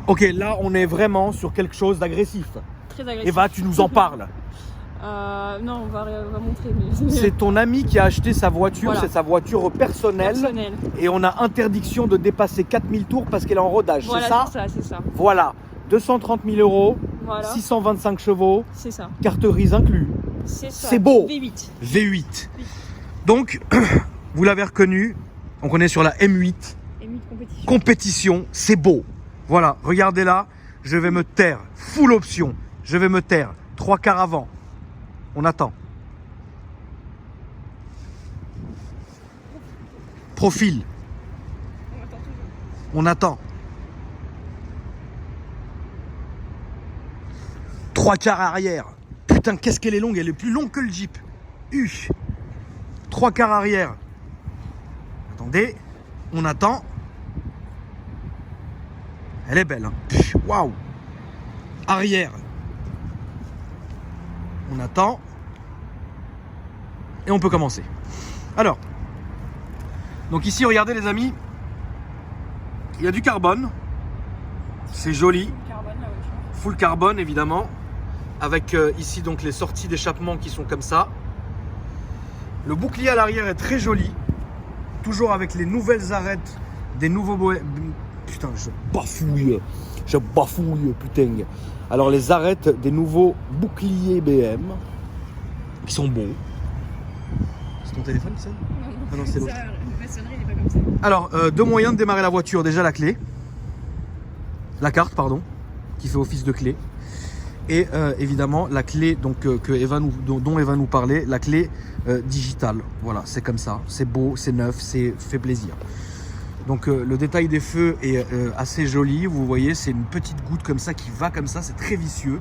Ok, là on est vraiment sur quelque chose d'agressif. Très agressif. Eva, tu nous en parles. Non, on va montrer. Mais... C'est ton ami qui a acheté sa voiture, Voilà. c'est sa voiture personnelle. Et on a interdiction de dépasser 4000 tours parce qu'elle est en rodage, Voilà, c'est ça? c'est ça. Voilà, 230 000 €, Voilà. 625 chevaux, C'est ça. carte grise inclus. C'est ça. C'est beau. V8. V8. Donc, vous l'avez reconnu, donc on est sur la M8. M8 compétition. Compétition, c'est beau. Voilà, regardez là, je vais me taire. Full option, je vais me taire. 3 quarts avant. On attend. Profil. On attend. 3 quarts arrière. Putain, qu'est-ce qu'elle est longue, elle est plus longue que le Jeep. 3 quarts arrière. Attendez, on attend. Elle est belle. Hein. Waouh. Arrière. On attend. Et on peut commencer. Alors. Donc ici, regardez les amis. Il y a du carbone. C'est joli. Carbone, la voiture. Full carbone évidemment. Avec ici donc les sorties d'échappement qui sont comme ça. Le bouclier à l'arrière est très joli. Toujours avec les nouvelles arêtes des nouveaux... Putain, je bafouille, putain. Alors les arêtes des nouveaux boucliers BM qui sont beaux. C'est ton téléphone ça? Ah non, c'est l'autre. La sonnerie n'est pas comme ça. Alors, deux moyens de démarrer la voiture. Déjà la clé. La carte, pardon, qui fait office de clé. Et évidemment la clé donc, dont Eva nous parlait, la clé digitale. Voilà, c'est comme ça. C'est beau, c'est neuf, c'est fait plaisir. Donc le détail des feux est assez joli. Vous voyez, c'est une petite goutte comme ça qui va comme ça. C'est très vicieux.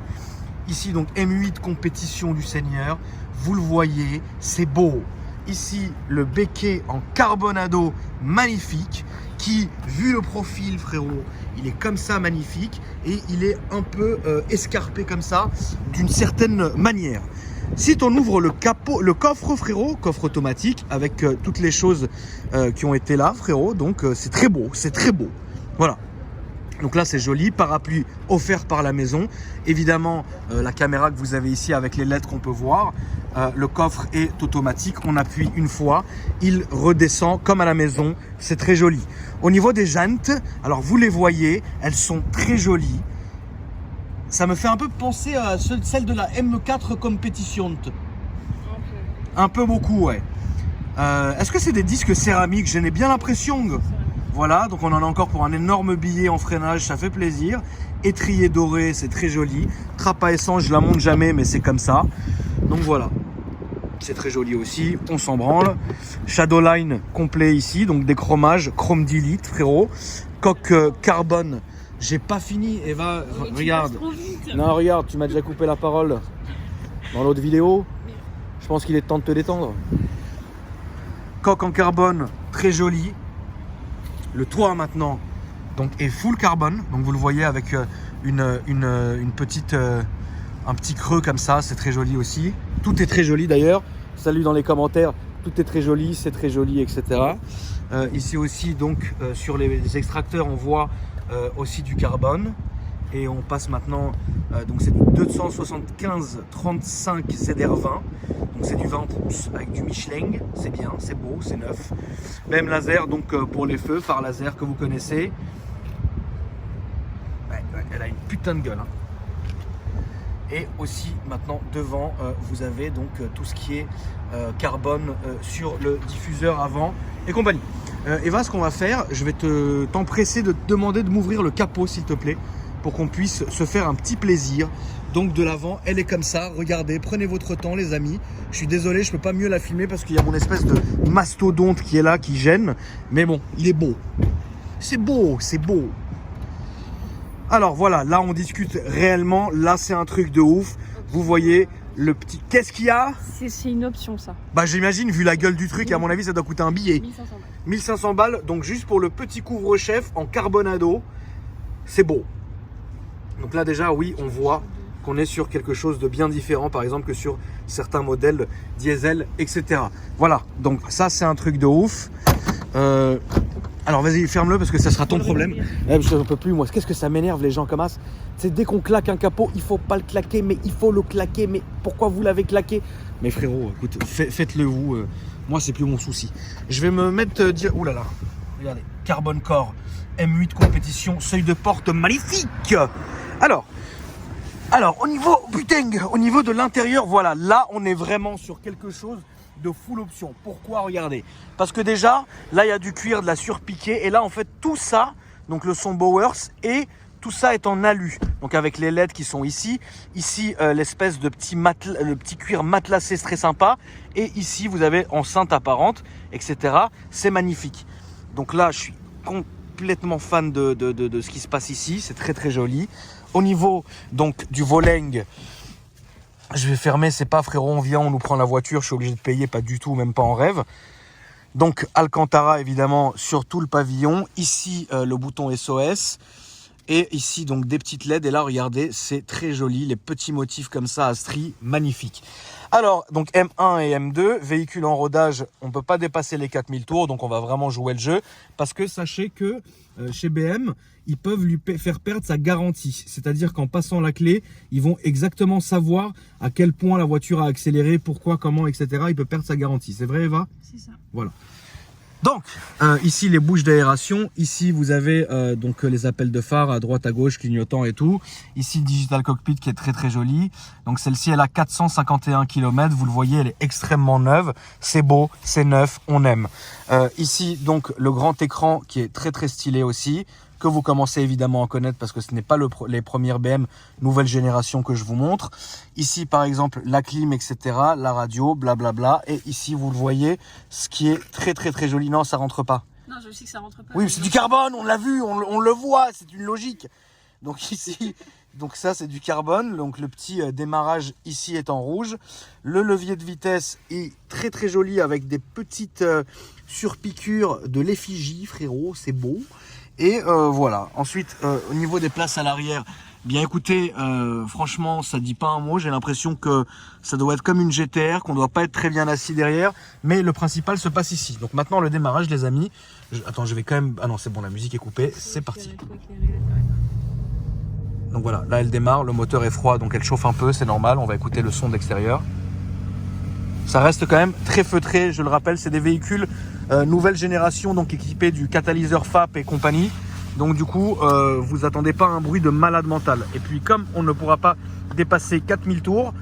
Ici, donc M8 compétition du Seigneur. Vous le voyez, c'est beau. Ici, le béquet en carbonado magnifique qui, vu le profil, frérot, il est comme ça magnifique et il est un peu escarpé comme ça d'une certaine manière. Si on ouvre le capot, le coffre, frérot, coffre automatique avec toutes les choses qui ont été là, frérot, donc c'est très beau, c'est très beau. Voilà. Donc là c'est joli, parapluie offert par la maison. Évidemment la caméra que vous avez ici avec les LED qu'on peut voir. Le coffre est automatique, on appuie une fois, il redescend comme à la maison, c'est très joli. Au niveau des jantes, alors vous les voyez, elles sont très jolies. Ça me fait un peu penser à celle de la M4 Competition. Un peu beaucoup, ouais. Est-ce que c'est des disques céramiques? J'en ai bien l'impression. Voilà, donc on en a encore pour un énorme billet en freinage, ça fait plaisir. Étrier doré, c'est très joli. Trappe à essence, je la monte jamais, mais c'est comme ça. Donc voilà, c'est très joli aussi, on s'en branle. Shadowline complet ici, donc des chromages, chrome d'élite, frérot. Coque carbone, j'ai pas fini, Eva, regarde. Non, regarde, tu m'as déjà coupé la parole dans l'autre vidéo. Je pense qu'il est temps de te détendre. Coque en carbone, très joli. Le toit maintenant donc, est full carbone, donc vous le voyez avec une petite, un petit creux comme ça, c'est très joli aussi. Tout est très joli d'ailleurs, salut dans les commentaires, tout est très joli, c'est très joli, etc. Ici aussi donc sur les extracteurs on voit aussi du carbone. Et on passe maintenant, donc c'est du 275-35 ZR20, donc c'est du 20 pouces avec du Michelin, c'est bien, c'est beau, c'est neuf. Même laser donc pour les feux, phare laser que vous connaissez. Ouais, elle a une putain de gueule. Hein. Et aussi maintenant devant, vous avez donc tout ce qui est carbone sur le diffuseur avant et compagnie. Eva, ce qu'on va faire, je vais t'empresser de te demander de m'ouvrir le capot s'il te plaît, pour qu'on puisse se faire un petit plaisir. Donc de l'avant, elle est comme ça, regardez, prenez votre temps les amis. Je suis désolé, je peux pas mieux la filmer parce qu'il y a mon espèce de mastodonte qui est là, qui gêne. Mais bon, il est beau. C'est beau, c'est beau. Alors voilà, là on discute réellement, là c'est un truc de ouf. Vous voyez le petit... Qu'est-ce qu'il y a? C'est une option ça. Bah j'imagine, vu la gueule du truc, à mon avis ça doit coûter un billet. 1500 balles. 1500 balles, donc juste pour le petit couvre-chef en carbonado. C'est beau. Donc là déjà oui on voit qu'on est sur quelque chose de bien différent par exemple que sur certains modèles diesel etc. Voilà donc ça c'est un truc de ouf. Alors vas-y, ferme-le parce que ça sera ton problème. Je ne peux plus, moi. Qu'est-ce que ça m'énerve, les gens comme as. C'est dès qu'on claque un capot, il faut pas le claquer, mais il faut le claquer. Mais pourquoi vous l'avez claqué? Mais frérot, écoute, faites-le vous. Moi, c'est plus mon souci. Je vais me mettre dire. Ouh là là. Regardez, Carbon Core, M8 compétition, seuil de porte magnifique. Alors, au niveau de l'intérieur, voilà, là, on est vraiment sur quelque chose de full option. Pourquoi? Regardez, parce que déjà là il y a du cuir, de la surpiquée, et là en fait tout ça, donc le son Bowers, et tout ça est en alu, donc avec les LED qui sont ici l'espèce de le petit cuir matelassé très sympa, et ici vous avez enceinte apparente, etc. C'est magnifique. Donc là je suis complètement fan de ce qui se passe ici, c'est très très joli. Au niveau donc du Voleng, je vais fermer, c'est pas frérot, on vient, on nous prend la voiture, je suis obligé de payer, pas du tout, même pas en rêve. Donc Alcantara évidemment sur tout le pavillon, ici le bouton SOS, et ici donc des petites LED, et là regardez, c'est très joli, les petits motifs comme ça à stries, magnifique. Alors donc M1 et M2, véhicule en rodage, on ne peut pas dépasser les 4000 tours, donc on va vraiment jouer le jeu, parce que sachez que chez BM, ils peuvent lui faire perdre sa garantie. C'est-à-dire qu'en passant la clé, ils vont exactement savoir à quel point la voiture a accéléré, pourquoi, comment, etc. Il peut perdre sa garantie. C'est vrai, Eva? C'est ça. Voilà. Donc, ici les bouches d'aération. Ici, vous avez donc les appels de phare à droite, à gauche, clignotant et tout. Ici, le Digital Cockpit qui est très très joli. Donc, celle-ci, elle a 451 km. Vous le voyez, elle est extrêmement neuve. C'est beau, c'est neuf, on aime. Ici, donc, le grand écran qui est très très stylé aussi, que vous commencez évidemment à connaître parce que ce n'est pas les premières BM nouvelle génération que je vous montre. Ici par exemple la clim, etc., la radio, blablabla. Et ici vous le voyez, ce qui est très très très joli. Non, ça rentre pas. Non, je sais que ça rentre pas. Oui, c'est du carbone, on l'a vu, on le voit, c'est une logique. Donc ici, donc ça c'est du carbone. Donc le petit démarrage ici est en rouge. Le levier de vitesse est très très joli avec des petites surpiqûres de l'effigie, frérot, c'est beau. Et voilà. Ensuite, au niveau des places à l'arrière, bien écoutez, franchement, ça dit pas un mot. J'ai l'impression que ça doit être comme une GTR, qu'on doit pas être très bien assis derrière. Mais le principal se passe ici. Donc maintenant, le démarrage, les amis. Attends, je vais quand même... Ah non, c'est bon, la musique est coupée. C'est parti. Donc voilà, là, elle démarre. Le moteur est froid, donc elle chauffe un peu. C'est normal. On va écouter le son d'extérieur. Ça reste quand même très feutré. Je le rappelle, c'est des véhicules nouvelle génération, donc équipés du catalyseur FAP et compagnie. Donc du coup, vous attendez pas un bruit de malade mental. Et puis comme on ne pourra pas dépasser 4000 tours,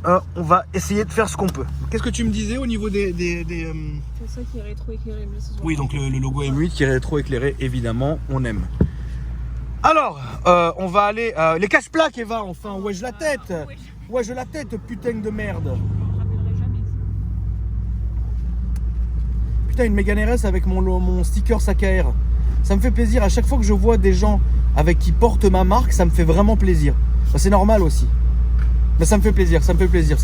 on va essayer de faire ce qu'on peut. Qu'est-ce que tu me disais au niveau des... C'est ça qui est rétro-éclairé. Oui, donc le logo M8 qui est rétro-éclairé, évidemment, on aime. Alors, on va aller... les cache-plaques, Eva, enfin, wesh la tête. Wesh la tête, putain de merde. Putain, une Mégane RS avec mon sticker sac à air. Ça me fait plaisir. À chaque fois que je vois des gens avec qui portent ma marque, ça me fait vraiment plaisir. C'est normal aussi. Mais ça me fait plaisir, ça me fait plaisir.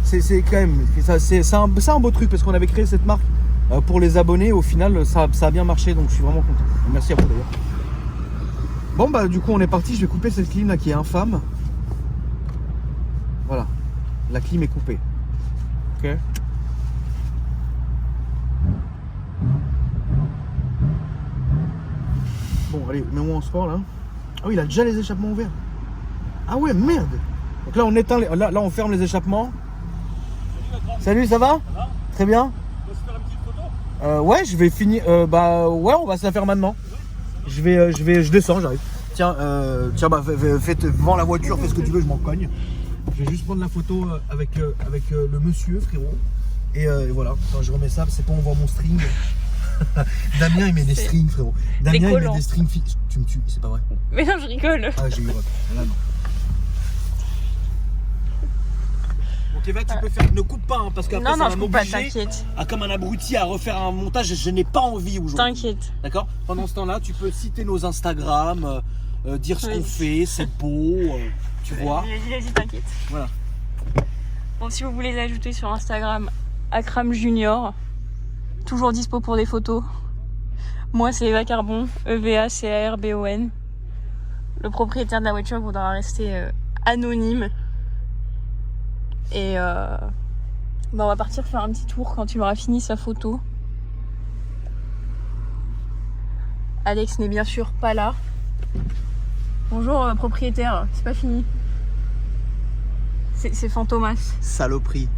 C'est quand même... C'est un beau truc parce qu'on avait créé cette marque pour les abonnés. Au final, ça a bien marché, donc je suis vraiment content. Merci à vous d'ailleurs. Bon, bah du coup, on est parti. Je vais couper cette clim là qui est infâme. Voilà. La clim est coupée. Ok. Bon, allez, mets-moi en sport là. Ah oui, il a déjà les échappements ouverts. Ah ouais, merde. Donc là, on éteint là, on ferme les échappements. Salut, ça va? Ça va? Très bien. On va se faire une petite photo? Ouais, je vais finir. Bah ouais, on va se la faire maintenant. Je descends, j'arrive. Tiens, bah, vends la voiture, fais ce que tu veux, je m'en cogne. Je vais juste prendre la photo avec le monsieur, frérot. Et voilà, attends, je remets ça, c'est pas on voit mon string. Damien il met des strings, frérot. Damien il met des strings fixes. Tu me tues, c'est pas vrai. Mais non, je rigole. Ah, j'ai eu là non. Donc Eva, tu peux faire. Ne coupe pas, hein, parce qu'après ça va m'obliger comme un abruti à refaire un montage. Je n'ai pas envie aujourd'hui. T'inquiète. D'accord. Pendant ce temps-là, tu peux citer nos Instagram, dire ce qu'on fait, c'est beau, tu vois. Vas-y, t'inquiète. Voilà. Bon, si vous voulez l'ajouter sur Instagram, Akram Junior. Toujours dispo pour des photos. Moi, c'est Eva Carbon, EVACARBON. Le propriétaire de la voiture voudra rester anonyme. Et bah on va partir faire un petit tour quand il aura fini sa photo. Alex n'est bien sûr pas là. Bonjour propriétaire, c'est pas fini. C'est Fantomas. Saloperie.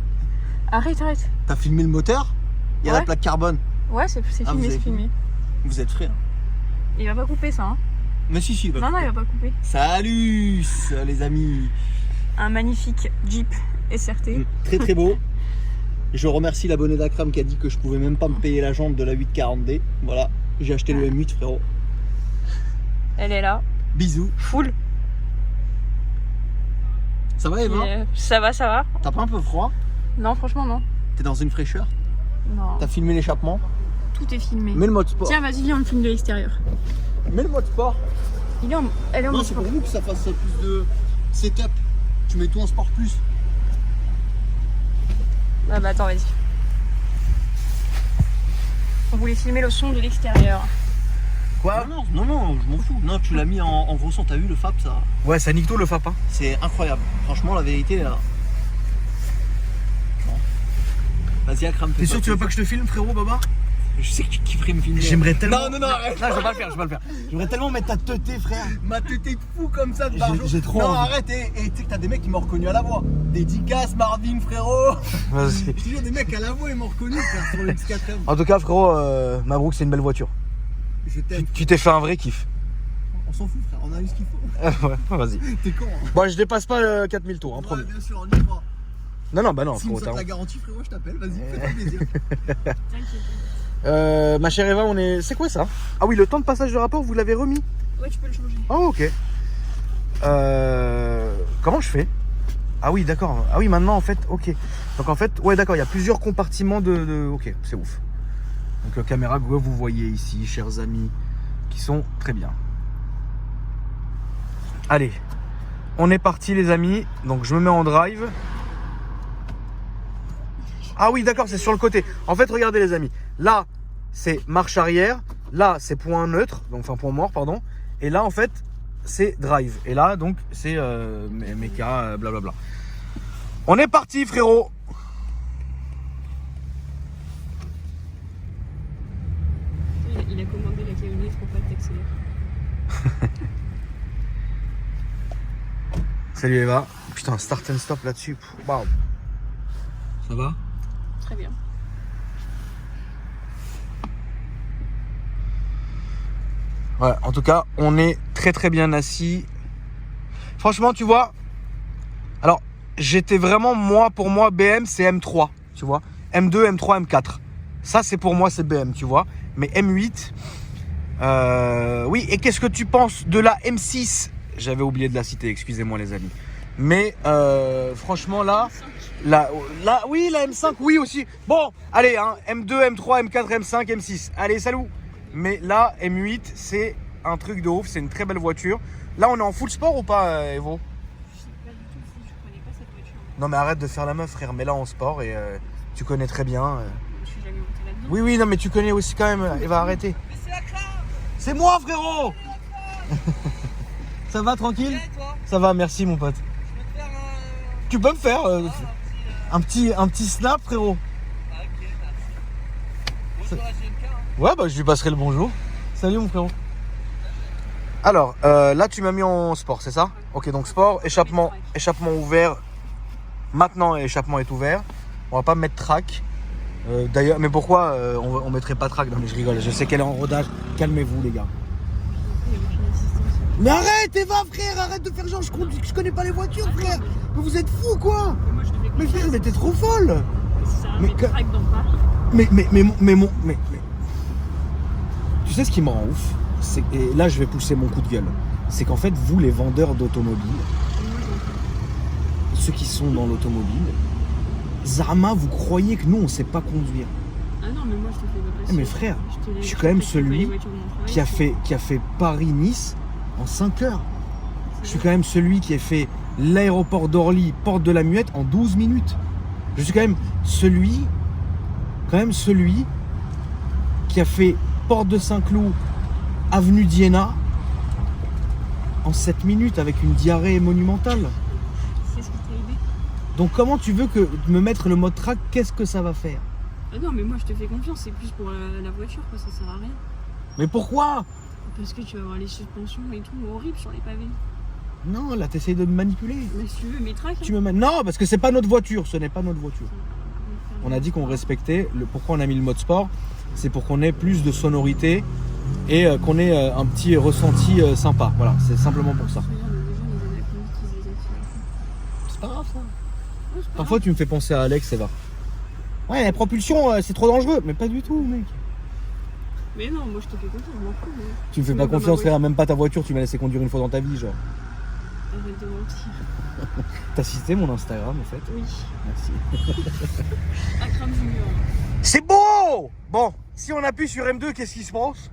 Arrête. T'as filmé le moteur? Il y a Ouais. la plaque carbone. Ouais, c'est Ah, filmé, vous avez c'est filmé. Vous êtes frères. Il va pas couper ça, hein. Mais si, il va. Non, il va pas couper. Salut les amis. Un magnifique Jeep SRT. Très très beau. Je remercie l'abonné d'Akram qui a dit que je pouvais même pas me payer la jante de la 840D. Voilà, j'ai acheté le M8 frérot. Elle est là, Bisous. full. Ça va Eva? Ça va. T'as pas un peu froid? Non, franchement, non. T'es dans une fraîcheur? Non. T'as filmé l'échappement? Tout est filmé. Mets le mode sport. Tiens, vas-y, viens, on le filme de l'extérieur. Mets le mode sport. Elle est en Non, mode c'est sport. pour vous que ça fasse plus de setup. Tu mets tout en sport plus. Ah bah attends, vas-y. On voulait filmer le son de l'extérieur. Quoi? Non, je m'en fous. Non, tu l'as mis en gros son. T'as vu le FAP ça? Ouais, ça nique tout le FAP. Hein. C'est incroyable. Franchement, la vérité là. Bon. Vas-y, Akram. T'es sûr que tu veux pas que je te filme, frérot, Baba? Je sais que tu kifferais me filmer. J'aimerais tellement. Non, arrête. Non, je vais pas le faire. J'aimerais tellement mettre ta teuté, frère. Ma tête est fou comme ça de Barjo. J'ai trop Non, envie. arrête. Et tu sais que t'as des mecs qui m'ont reconnu à la voix. Dédicace, Marvin, frérot. Vas-y. Je te jure, des mecs à la voix, ils m'ont reconnu, frère, sur le X4M. En tout cas, frérot, Mabrouk, c'est une belle voiture. Je t'aime. Tu t'es fait un vrai kiff. On s'en fout, frère. On a eu ce qu'il faut. Ouais, vas-y. T'es con, hein. Bon, je dépasse pas 4000 tours, hein, Ouais, promis. bien sûr, on y croit. Non, bah non, Si me frérot. saute la garantie, frérot, je t'appelle. Vas-y, fais-toi plaisir. Ma chère Eva, on est. C'est quoi ça? Ah oui, le temps de passage de rapport, vous l'avez remis? Ouais, tu peux le changer. Oh, ok. Comment je fais? Ah oui, d'accord. Ah oui, maintenant, en fait, ok. Donc, en fait, ouais, d'accord, il y a plusieurs compartiments de. Ok, c'est ouf. Donc, caméra que vous voyez ici, chers amis, qui sont très bien. Allez, on est parti, les amis. Donc, je me mets en drive. Ah oui, d'accord, c'est sur le côté. En fait, regardez, les amis. Là, c'est marche arrière. Là, c'est point neutre, donc enfin point mort, pardon. Et là, en fait, c'est drive. Et là, donc, c'est méca, blablabla. On est parti, frérot. Il a commandé la camionnette pour pas t'accélérer. Salut Eva. Putain, start and stop là-dessus. Waouh. Ça va? Très bien. Ouais, en tout cas, on est très très bien assis. Franchement, tu vois. Alors, j'étais vraiment, pour moi, BM, c'est M3. Tu vois. M2, M3, M4. Ça, c'est pour moi, c'est BM, tu vois. Mais M8. Oui, et qu'est-ce que tu penses de la M6? J'avais oublié de la citer, excusez-moi, les amis. Mais franchement, là, oui, la M5, oui aussi. Bon, allez, hein, M2, M3, M4, M5, M6. Allez, salut. Mais là, M8, c'est un truc de ouf. C'est une très belle voiture. Là, on est en full sport ou pas, Evo? Je sais pas du tout si je connais pas cette voiture. Non, mais arrête de faire la meuf, frère. Mais là, en sport et tu connais très bien. Je suis jamais montée là-dedans. Oui, non, mais tu connais aussi quand même. Eva, arrêter. Mais c'est Akram. C'est moi, frérot. Ça va, tranquille? Et toi? Ça va, merci, mon pote. Je peux te faire un. Tu peux me faire un petit snap, frérot? Ah, ok, merci. Bonjour à GMK. Hein. Ouais, bah je lui passerai le bonjour. Salut mon frérot. Alors, là tu m'as mis en sport, c'est ça? Ok, donc sport, échappement ouvert. Maintenant, échappement est ouvert. On va pas mettre track. D'ailleurs, mais pourquoi on mettrait pas track? Non mais je rigole, je sais qu'elle est en rodage. Calmez-vous les gars. Il y a aucune assistance. Mais arrête Eva, frère, arrête de faire genre je connais pas les voitures, frère. Mais vous êtes fous quoi? Moi, je te fais Mais frère, mais t'es trop folle. ça. mais Mais que- track dans Paris. Mais tu sais ce qui me rend ouf, et là je vais pousser mon coup de gueule, c'est qu'en fait vous les vendeurs d'automobiles, ceux qui sont dans l'automobile, Zarma, vous croyez que nous on sait pas conduire? Ah non, mais moi, je te fais pas passer. Mais frère, te je suis quand même te fais pas les celui voitures de mon travail, qui a fait Paris-Nice en 5 heures. Je suis quand même celui qui a fait l'aéroport d'Orly, porte de la Muette en 12 minutes. Je suis quand même celui qui a fait porte de Saint-Cloud, avenue d'Iéna en 7 minutes avec une diarrhée monumentale. C'est ce qui t'a aidé. Donc comment tu veux que me mettre le mode track, qu'est-ce que ça va faire? Ah non, mais moi, je te fais confiance. C'est plus pour la voiture, quoi. Ça sert à rien. Mais pourquoi? Parce que tu vas avoir les suspensions et tout horribles sur les pavés. Non, là t'essayes de me manipuler. Mais si tu veux, mes tracks. Tu me Non, parce que c'est pas notre voiture, ce n'est pas notre voiture. On a dit qu'on respectait. Pourquoi on a mis le mode sport? C'est pour qu'on ait plus de sonorité et qu'on ait un petit ressenti sympa. Voilà, c'est simplement pour ça. C'est pas grave ça. Parfois tu me fais penser à Alex, Eva. Ouais, la propulsion, c'est trop dangereux. Mais pas du tout, mec. Mais non, moi je te fais confiance, je m'en fous. Mais... Tu me fais pas confiance, frère, même pas ta voiture, tu m'as laissé conduire une fois dans ta vie, genre. Arrête de mentir. T'as cité mon Instagram, en fait? Oui. Merci. Akram Junior. C'est beau! Bon, si on appuie sur M2, qu'est-ce qui se passe?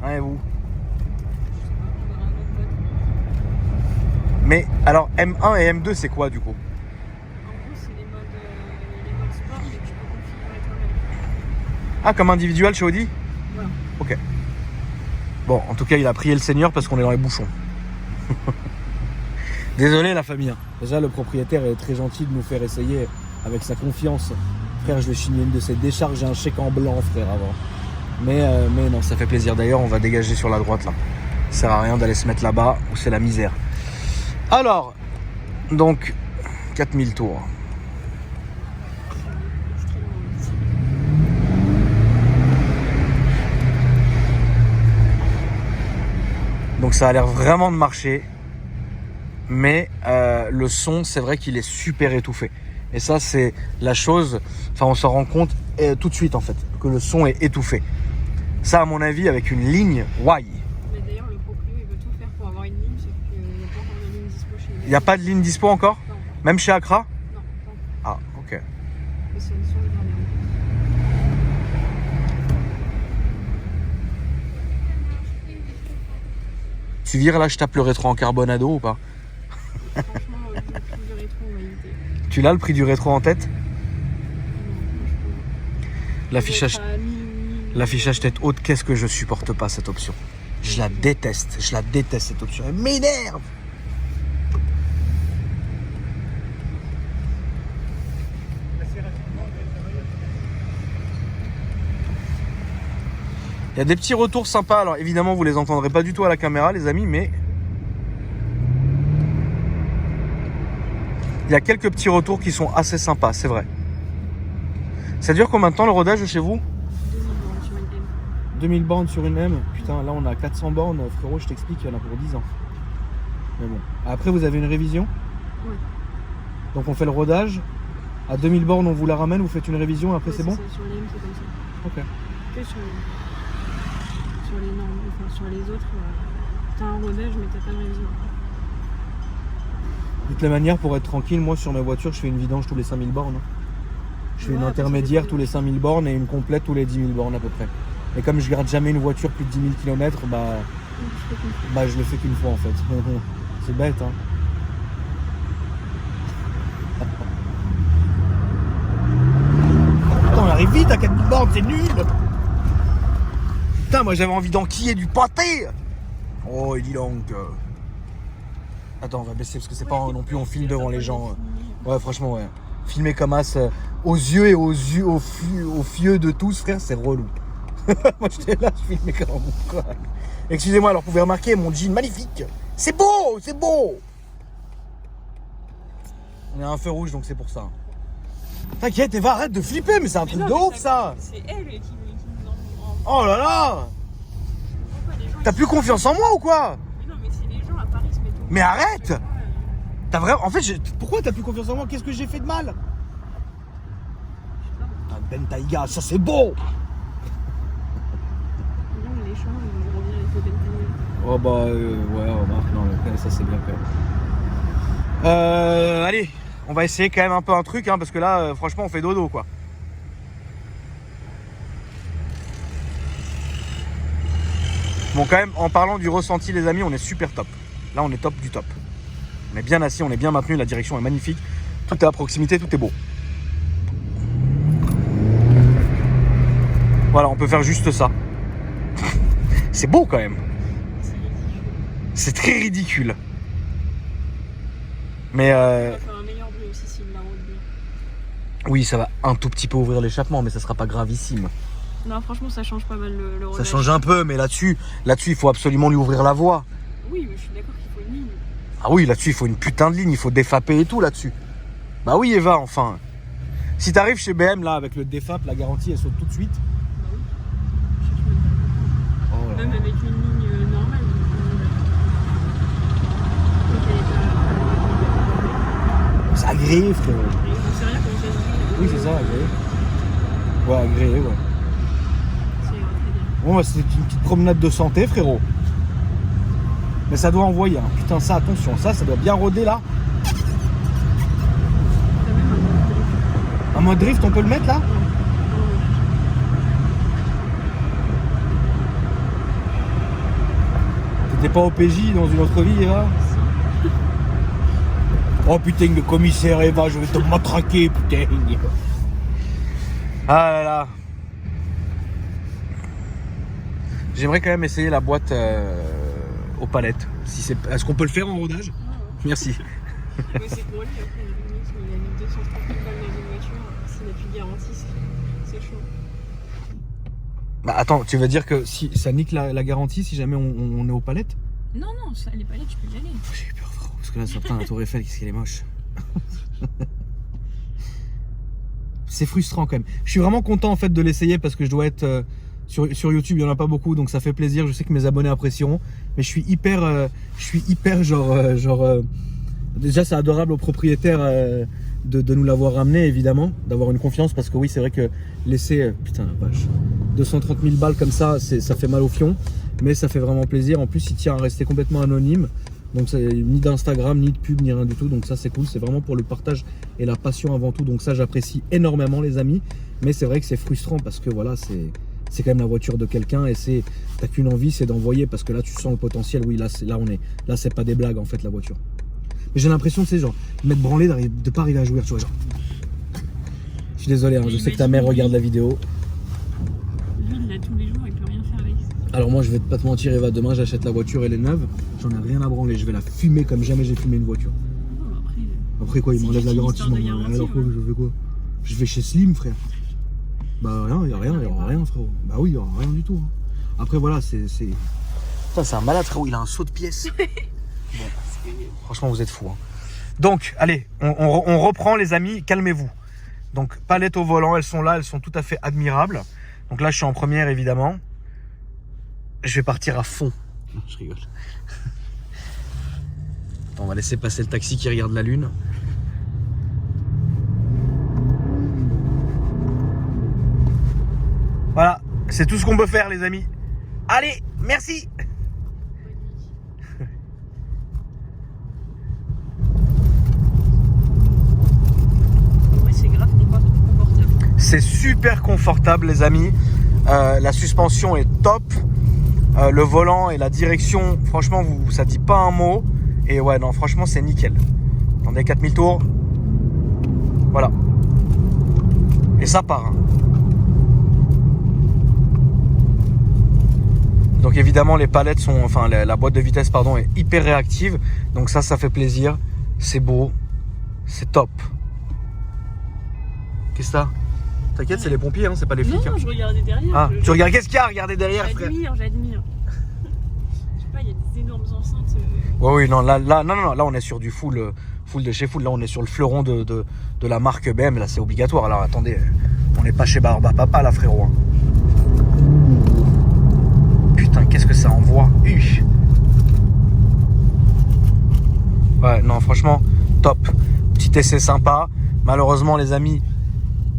Hein, et vous? Mais alors, M1 et M2, c'est quoi, du coup? En gros, c'est les modes sport, mais tu peux configurer toi-même. Ah, comme individuel chez Audi? Voilà. Ok. Bon, en tout cas, il a prié le Seigneur parce qu'on est dans les bouchons. Désolé la famille. Déjà, le propriétaire est très gentil de nous faire essayer avec sa confiance. Frère, je vais signer une de ces décharges. J'ai un chèque en blanc, frère, avant. Mais non, ça fait plaisir. D'ailleurs, on va dégager sur la droite, là. Ça sert à rien d'aller se mettre là-bas où c'est la misère. Alors, donc, 4000 tours. Donc ça a l'air vraiment de marcher, mais le son, c'est vrai qu'il est super étouffé. Et ça, c'est la chose, enfin on s'en rend compte tout de suite en fait, que le son est étouffé. Ça, à mon avis, avec une ligne, why? Mais d'ailleurs, le proprio, il veut tout faire pour avoir une ligne, sauf qu'il n'y a pas encore de ligne dispo chez lui. Il n'y a pas de ligne dispo encore? Non. Même chez Accra? Non, pas encore. Ah, ok. Mais c'est une son de dernière. Tu vires là, je tape le rétro en carbonado ou pas? Franchement, le prix du rétro, on va éviter. Tu l'as le prix du rétro en tête? L'affichage L'affichage tête haute, qu'est-ce que je supporte pas cette option? Je la déteste cette option, elle m'énerve. Il y a des petits retours sympas, alors évidemment vous les entendrez pas du tout à la caméra les amis, mais il y a quelques petits retours qui sont assez sympas, c'est vrai. Ça dure combien de temps le rodage chez vous? 2000 bornes sur une M. Putain, là on a 400 bornes, frérot, je t'explique, il y en a pour 10 ans. Mais bon. Après, vous avez une révision? Oui. Donc on fait le rodage. À 2000 bornes, on vous la ramène, vous faites une révision et après c'est bon? Sur les M, c'est comme ça. Ok. Que sur les normes, enfin sur les autres, t'as un rodage, mais t'as pas de révision. De toutes les manières, pour être tranquille, moi sur mes voitures, je fais une vidange tous les 5000 bornes. Je fais une intermédiaire tous les 5000 bornes et une complète tous les 10 000 bornes à peu près. Et comme je garde jamais une voiture plus de 10 000 km, je le fais qu'une fois en fait. C'est bête, hein. Putain, on arrive vite à 4000 bornes, c'est nul. Putain, moi j'avais envie d'enquiller du pâté. Oh, il dit donc. Attends, on va baisser parce que c'est pas non plus on filme devant les gens. Ouais, franchement, ouais. Filmer comme as aux yeux et aux fieux de tous, frère, c'est relou. Moi j'étais là, je filmais comme mon quoi. Excusez-moi, alors vous pouvez remarquer mon jean magnifique. C'est beau, c'est beau. On est à un feu rouge donc c'est pour ça. T'inquiète, Eva, arrête de flipper, mais c'est un truc de ouf ça. C'est elle qui nous Oh là là. T'as plus confiance en moi ou quoi? Mais non, mais c'est les gens à Paris se mettent au... Mais arrête. T'as vraiment... En fait, pourquoi t'as plus confiance en moi? Qu'est-ce que j'ai fait de mal? Ah, Ben Taïga, ça c'est beau. Les champs, ils reviennent avec le Bentayga. Oh bah ouais, remarque, non, mais ça c'est bien fait. Allez, on va essayer quand même un peu un truc, hein, parce que là, franchement, on fait dodo, quoi. Bon, quand même, en parlant du ressenti, les amis, on est super top. Là, on est top du top. On est bien assis, on est bien maintenu, la direction est magnifique. Tout est à proximité, tout est beau. Voilà, on peut faire juste ça. C'est beau quand même. C'est très ridicule. Mais On va faire un meilleur bruit aussi s'il la roule bien. oui, ça va un tout petit peu ouvrir l'échappement, mais ça sera pas gravissime. Non, franchement, ça change pas mal le Ça rodage. change un peu, mais là-dessus, il faut absolument lui ouvrir la voie. Oui, mais je suis d'accord qu'il faut une ligne. Ah oui, là-dessus, il faut une putain de ligne, il faut défaper et tout là-dessus. Bah oui, Eva, enfin. Si t'arrives chez BM là avec le défap, la garantie elle saute tout de suite. Bah oui. Je cherche même pas. Oh là. Même avec une ligne normale. Donc elle est pas. C'est agréé, frérot. Et on sait rien comment ça se dit. Oui, c'est ça, agréé. Ouais, agréé, ouais. C'est très bien. Bon, bah, c'est une petite promenade de santé, frérot. Mais ça doit envoyer, hein. Putain, ça, attention, ça doit bien rôder là. T'as même un mode drift. Un mode drift, on peut le mettre là? T'étais pas au PJ dans une autre vie, Eva? Oh putain, le commissaire Eva, je vais te matraquer, putain. Ah là là. J'aimerais quand même essayer la boîte aux palettes. Si c'est... Est-ce qu'on peut le faire en rodage? Merci. Mais c'est pour lui, après, il a mis 230 000 balles dans une voiture. S'il n'a plus de garantie, c'est chaud. Bah attends, tu veux dire que si ça nique la garantie si jamais on est aux palettes? Non, non, ça, les palettes, tu peux y aller. J'ai eu peur, frérot, parce que là, certain, la Tour Eiffel, qu'est-ce qu'elle est moche. C'est frustrant quand même. Je suis vraiment content en fait de l'essayer parce que je dois être sur YouTube, il n'y en a pas beaucoup, donc ça fait plaisir. Je sais que mes abonnés apprécieront, mais je suis hyper déjà c'est adorable au propriétaire de nous l'avoir ramené, évidemment, d'avoir une confiance, parce que oui, c'est vrai que laisser putain la vache 230 000 balles comme ça, ça fait mal au fion, mais ça fait vraiment plaisir. En plus, il tient à rester complètement anonyme. Donc ni d'Instagram, ni de pub, ni rien du tout. Donc ça c'est cool, c'est vraiment pour le partage et la passion avant tout. Donc ça j'apprécie énormément les amis. Mais c'est vrai que c'est frustrant parce que voilà, c'est quand même la voiture de quelqu'un et t'as qu'une envie, c'est d'envoyer, parce que là tu sens le potentiel. Oui, là c'est pas des blagues en fait la voiture. Mais j'ai l'impression que c'est genre m'être branlé de pas arriver à jouir, tu vois, genre. Je suis désolé, hein, je sais que ta mère regarde la vidéo. Lui, il l'a tous les jours, il peut rien faire avec ça. Alors moi je vais pas te mentir Eva, demain j'achète la voiture, elle est neuve, j'en ai rien à branler, je vais la fumer comme jamais j'ai fumé une voiture. Oh, Après quoi, il C'est m'enlève la juste une garantie, histoire de alors garantie, quoi, ouais. je fais quoi? Je vais chez Slim, frère. Bah rien, il y aura rien frérot. Bah oui, il y aura rien du tout. Hein. Après voilà, c'est... Putain, c'est un malade frérot, il a un saut de pièces. Bon, franchement vous êtes fous. Hein. Donc allez, on reprend les amis, calmez-vous. Donc palettes au volant, elles sont là, elles sont tout à fait admirables. Donc là je suis en première évidemment. Je vais partir à fond. Non, je rigole. Attends, on va laisser passer le taxi qui regarde la lune. Voilà, c'est tout ce qu'on peut faire les amis. Allez, merci. Ouais, c'est grave confortable. C'est super confortable les amis. La suspension est top. Le volant et la direction, franchement, ça dit pas un mot. Et ouais, non, franchement, c'est nickel. Attendez, 4000 tours. Voilà. Et ça part. Hein. Donc évidemment, les palettes sont, enfin, la boîte de vitesse, pardon, est hyper réactive. Donc ça fait plaisir. C'est beau. C'est top. Qu'est-ce que t'as? T'inquiète, c'est les pompiers, hein, c'est pas les flics. Non, Hein. je regardais derrière. Ah, tu regardes, qu'est-ce qu'il y a à regarder derrière, frère? J'admire. Je sais pas, il y a des énormes enceintes. Ouais, oui, non, là, on est sur du full de chez full. Là, on est sur le fleuron de la marque BM. Là, c'est obligatoire. Alors, attendez, on n'est pas chez Barba Papa, là, frérot. Hein. Putain, qu'est-ce que ça envoie. Ouais, non, franchement, top. Petit essai sympa. Malheureusement, les amis,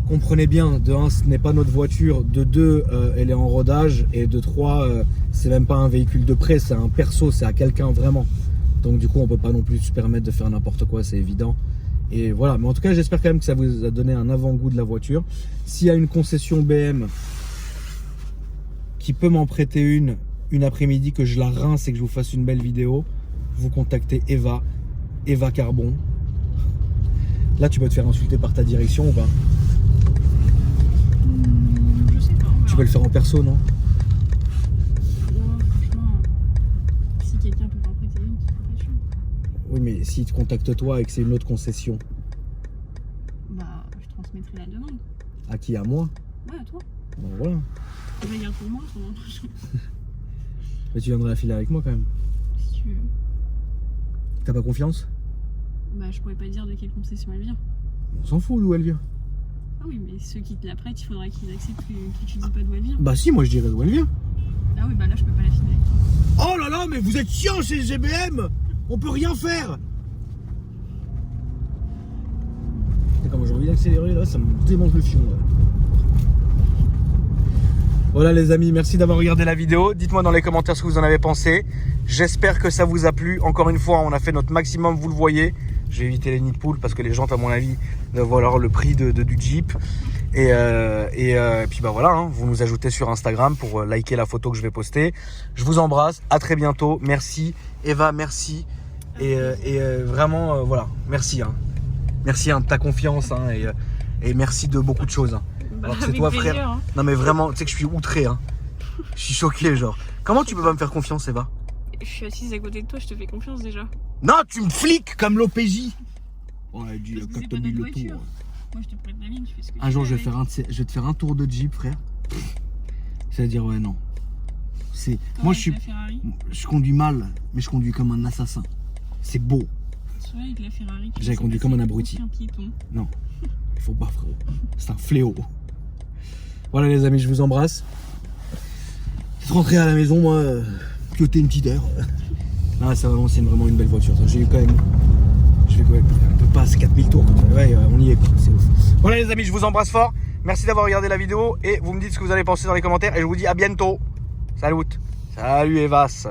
comprenez bien, de 1, ce n'est pas notre voiture. De 2, elle est en rodage. Et de 3, c'est même pas un véhicule de prêt, c'est un perso, c'est à quelqu'un vraiment. Donc du coup, on peut pas non plus se permettre de faire n'importe quoi, c'est évident. Et voilà, mais en tout cas, j'espère quand même que ça vous a donné un avant-goût de la voiture. S'il y a une concession BM qui peut m'en prêter une après-midi, que je la rince et que je vous fasse une belle vidéo, vous contactez Eva Carbon. Là, tu peux te faire insulter par ta direction ou pas? Je sais pas. Tu peux le faire en perso, non? Franchement, si quelqu'un peut t'en prêter une, c'est pas chaud. Oui, mais s'il te contacte toi et que c'est une autre concession, Bah, je transmettrai la demande. à qui? À moi? Ouais, à toi. Bon, voilà. Je la garde pour moi, pendant. Mais tu viendrais la filer avec moi quand même. Si tu veux. T'as pas confiance? Bah, je pourrais pas dire de quelle concession elle vient. On s'en fout d'où elle vient. Ah oui, mais ceux qui te la prêtent, il faudrait qu'ils acceptent que tu dis pas d'où elle vient. Bah si, moi je dirais d'où elle vient. Ah oui, bah là, je peux pas la filer avec toi. Oh là là, mais vous êtes chiant chez GBM. On peut rien faire. Comment j'ai envie d'accélérer là, ça me démonte le fion là. Voilà les amis, merci d'avoir regardé la vidéo. Dites-moi dans les commentaires ce que vous en avez pensé. J'espère que ça vous a plu. Encore une fois, on a fait notre maximum, vous le voyez. J'ai évité les nids de poules parce que les jantes, à mon avis, doivent avoir le prix du Jeep. Et puis bah voilà, hein, vous nous ajoutez sur Instagram pour liker la photo que je vais poster. Je vous embrasse, à très bientôt. Merci Eva, merci. Et vraiment, voilà, merci. Hein. Merci hein, de ta confiance hein, et merci de beaucoup de choses. Hein. Bah, Alors que c'est avec toi plaisir, frère. hein. Non mais vraiment, tu sais que je suis outré. Hein. Je suis choqué genre. Comment tu peux pas me faire confiance Eva? Je suis assise à côté de toi, je te fais confiance déjà. Non, tu me fliques comme l'OPJ. Oh, elle dit Parce que c'est 4 pas 000 notre le voiture. tour. Moi, je te prête la mienne, tu fais ce que tu Un jour, veux je vais te faire un tour de Jeep, frère. C'est-à-dire, ouais, non. C'est. Moi, je conduis mal, mais je conduis comme un assassin. C'est beau. Avec la Ferrari, J'ai conduit comme un abruti. Non, il faut pas, frérot. C'est un fléau. Voilà, les amis, je vous embrasse. Je suis rentré à la maison, moi, pioter une petite heure. Là, c'est vraiment une belle voiture. J'ai eu quand même. Je vais quand même un peu passer 4000 tours. Ouais, on y est, quoi. C'est ouf. Voilà, les amis, je vous embrasse fort. Merci d'avoir regardé la vidéo et vous me dites ce que vous allez penser dans les commentaires. Et je vous dis à bientôt. Salut. Salut, Evas.